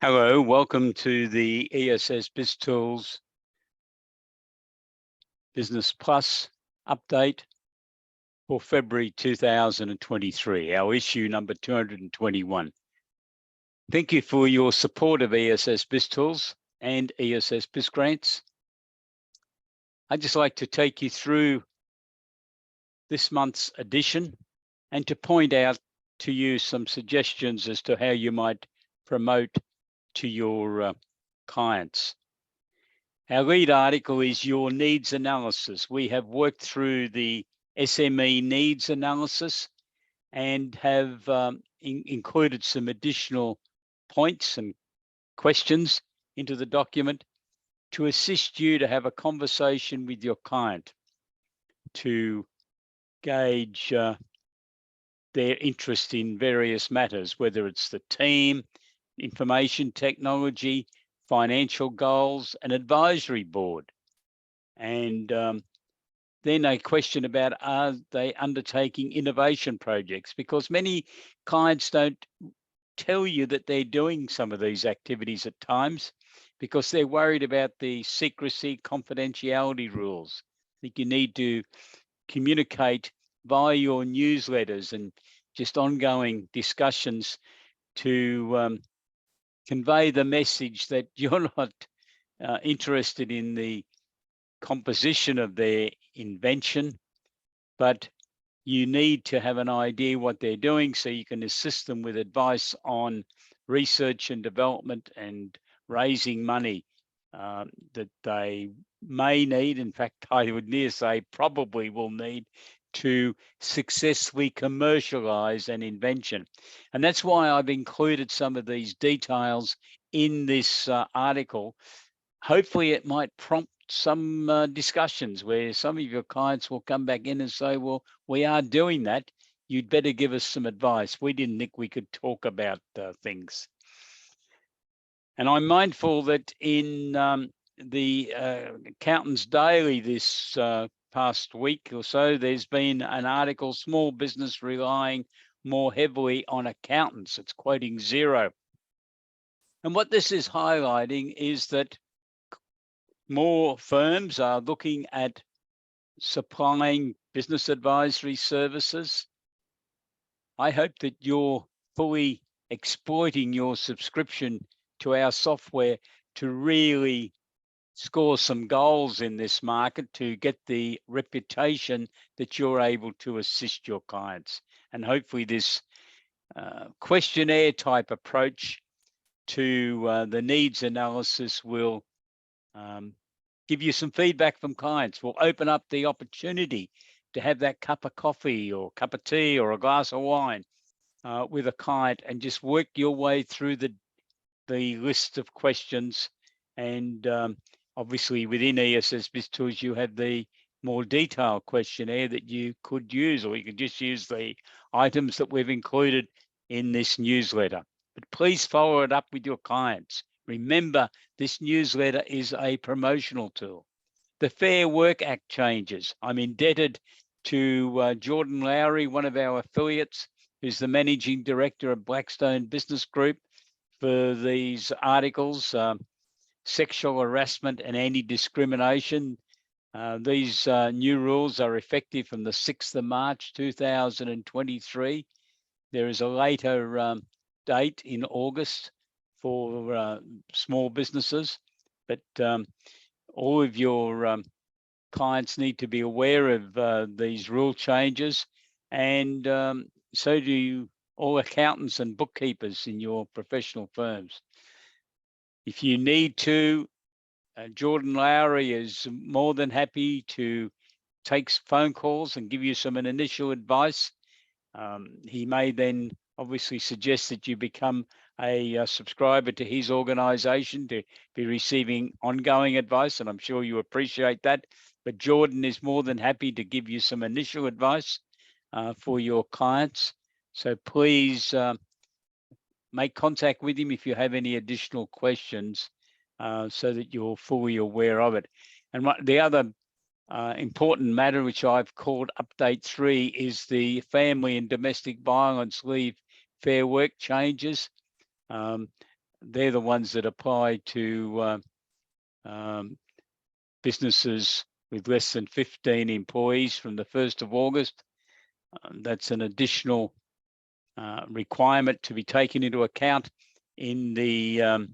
Hello, welcome to the ESS BizTools Business Plus update for February 2023, our issue number 221. Thank you for your support of ESS BizTools and ESS BizGrants. I'd just like to take you through this month's edition and to point out to you some suggestions as to how you might promote to your clients. Our lead article is Your Needs Analysis. We have worked through the SME needs analysis and have included some additional points and questions into the document to assist you to have a conversation with your client to gauge their interest in various matters, whether it's the team, information technology, financial goals, an advisory board. And then a question about, are they undertaking innovation projects? Because many clients don't tell you that they're doing some of these activities at times because they're worried about the secrecy, confidentiality rules. I think you need to communicate via your newsletters and just ongoing discussions to convey the message that you're not interested in the composition of their invention, but you need to have an idea what they're doing so you can assist them with advice on research and development and raising money that they may need. In fact, I would near say probably will need to successfully commercialize an invention. And that's why I've included some of these details in this article. Hopefully it might prompt some discussions where some of your clients will come back in and say, well, we are doing that. You'd better give us some advice. We didn't think we could talk about things. And I'm mindful that in the Accountants Daily this past week or so, there's been an article, Small Business Relying More Heavily on Accountants. It's quoting Xero. And what this is highlighting is that more firms are looking at supplying business advisory services. I hope that you're fully exploiting your subscription to our software to really score some goals in this market to get the reputation that you're able to assist your clients. And hopefully this questionnaire type approach to the needs analysis will give you some feedback from clients. We'll open up the opportunity to have that cup of coffee or cup of tea or a glass of wine with a client and just work your way through the list of questions. And obviously within ESS BizTools, you have the more detailed questionnaire that you could use, or you could just use the items that we've included in this newsletter. But please follow it up with your clients. Remember, this newsletter is a promotional tool. The Fair Work Act changes. I'm indebted to Jordan Lowry, one of our affiliates, who's the managing director of Blackstone Business Group, for these articles, sexual harassment and anti-discrimination. These new rules are effective from the 6th of March 2023. There is a later date in August for small businesses, but all of your clients need to be aware of these rule changes, and so do all accountants and bookkeepers in your professional firms. If you need to, Jordan Lowry is more than happy to take phone calls and give you some initial advice. He may then obviously suggest that you become a subscriber to his organization to be receiving ongoing advice, and I'm sure you appreciate that. But Jordan is more than happy to give you some initial advice for your clients. So please make contact with him if you have any additional questions so that you're fully aware of it. And the other important matter, which I've called Update 3, is the Family and Domestic Violence Leave Fair Work changes. they're the ones that apply to businesses with less than 15 employees from the 1st of August. That's an additional requirement to be taken into account in the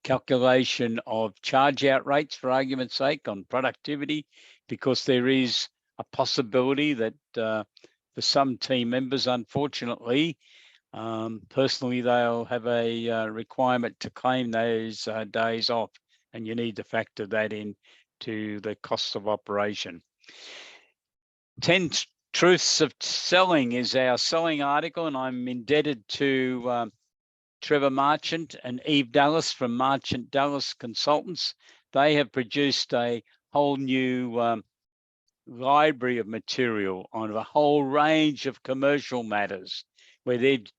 calculation of charge out rates, for argument's sake, on productivity, because there is a possibility that for some team members, unfortunately, personally, they'll have a requirement to claim those days off, and you need to factor that in to the cost of operation. 10 Truths of Selling is our selling article, and I'm indebted to Trevor Marchant and Eve Dallas from Marchant Dallas Consultants. They have produced a whole new library of material on a whole range of commercial matters, where they've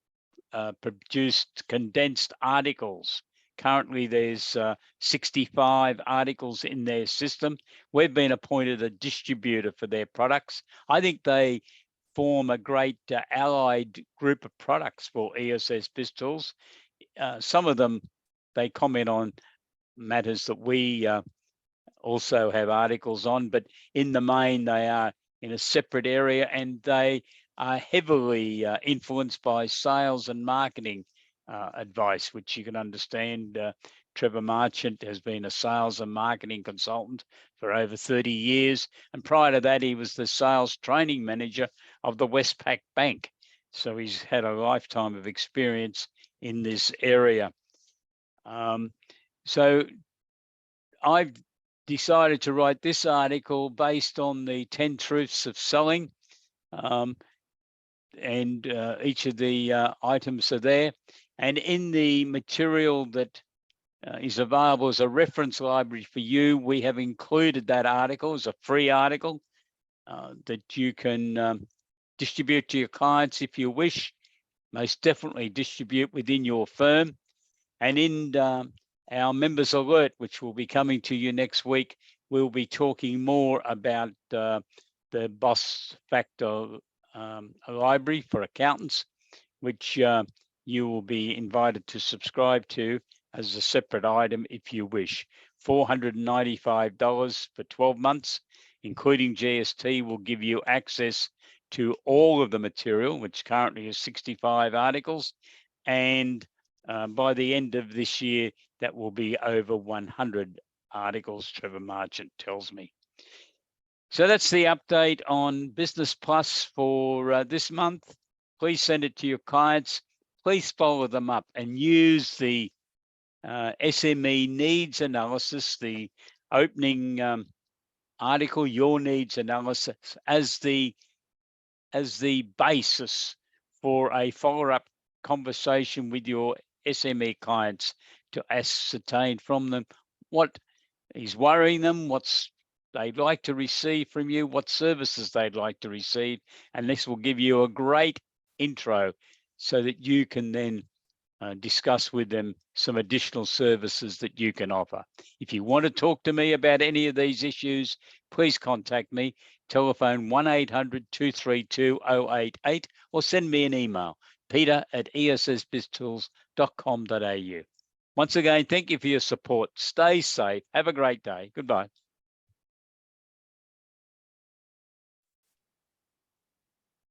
produced condensed articles. Currently, there's 65 articles in their system. We've been appointed a distributor for their products. I think they form a great allied group of products for ESS BIZTOOLS. Some of them, they comment on matters that we also have articles on, but in the main, they are in a separate area, and they are heavily influenced by sales and marketing advice, which you can understand. Trevor Marchant has been a sales and marketing consultant for over 30 years. And prior to that, he was the sales training manager of the Westpac Bank. So he's had a lifetime of experience in this area. So I've decided to write this article based on the 10 Truths of Selling. And each of the items are there. And in the material that is available as a reference library for you, we have included that article as a free article that you can distribute to your clients if you wish. Most definitely distribute within your firm. And in our members alert, which will be coming to you next week, we'll be talking more about the BOSS Factor library for accountants, which you will be invited to subscribe to as a separate item if you wish. $495 for 12 months, including GST, will give you access to all of the material, which currently is 65 articles. And by the end of this year, that will be over 100 articles, Trevor Marchant tells me. So that's the update on Business Plus for this month. Please send it to your clients. Please follow them up and use the SME needs analysis, the opening article, your needs analysis, as the basis for a follow-up conversation with your SME clients to ascertain from them what is worrying them, what's they'd like to receive from you, what services they'd like to receive. And this will give you a great intro so that you can then discuss with them some additional services that you can offer. If you want to talk to me about any of these issues, please contact me. Telephone 1-800-232-088 or send me an email, peter@essbiztools.com.au. Once again, thank you for your support. Stay safe. Have a great day. Goodbye.